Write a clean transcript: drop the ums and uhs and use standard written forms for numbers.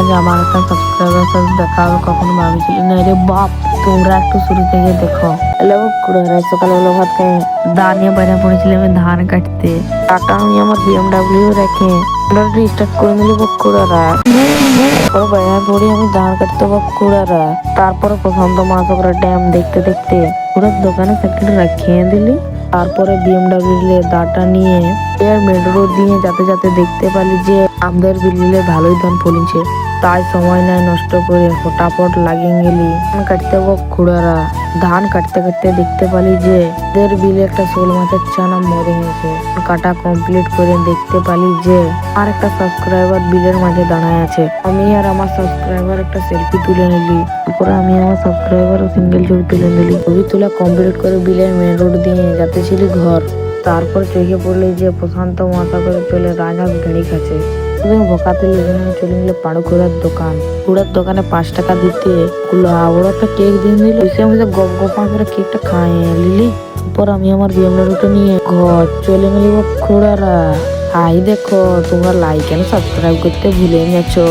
যে আমার একটা সাবস্ক্রাইবার সাথে দেখা হবে কখনো ভাবিছিলি না রে বাপ। তোমরা একটু শুরু থেকে দেখো। হ্যালো কুড়ারা, সকালবেলা ভাত খেয়ে দা নিয়ে বাইরে পড়েছিলাম আমি ধান কাটতে। টাটা আমি আমার BMW রেখে স্টার্ট করে নিলি বকুড়ারা। তারপর বাইরে পড়ি আমি ধান কাটতে বকুড়ারা। তারপরে প্রশান্ত মহাসাগর ড্যাম দেখতে দেখতে পুরো দোকানে সাইকেলটা রাখিয়ে দিলি। তারপরে BMW দাটা নিয়ে মেন রোড দিয়ে যাতে যাতে দেখতে পালি যে আমাদের বিল্ডিলে ভালোই ধান ফলিছে। তাই সময় নাই নষ্ট করে ফটাফট লাগিয়ে গেলি ধান কাটতে খুড়ারা। ধান কাটতে কাটতে দেখতে পালি যে এদের বিলে একটা শোল মাছের চানা মরে গেছে। কাটা কমপ্লিট করে দেখতে পালি যে আর একটা সাবস্ক্রাইবার বিলের মাঝে দাঁড়ায় আছে। আমি আর আমার সাবস্ক্রাইবার একটা সেলফি তুলে নিলি। তারপরে আমি আমার সাবস্ক্রাইবার সিঙ্গেল ছবি তুলে নিলি। ছবি তোলা কমপ্লিট করে বিলের মেন রোড দিয়ে যাতে ছিলি ঘর। তারপর চোখে পড়লি যে প্রশান্ত মহাসাগরে চলে রাজহাঁস ভেড়ি খাচ্ছে। ভোকাতে চলে গেলে পাড়ু ঘোড়ার দোকান। ঘোড়ার দোকানে 5 টাকা দিতে বড় একটা কেক দিয়ে দিল। গপ গপা করে কেকটা খায় লিলি। তারপর আমি আমার BMW নিয়ে ঘর চলে গেলি ঘোড়ারা। হাই দেখো, তোমরা লাইক এন্ড সাবস্ক্রাইব করতে ভুলে গেছো।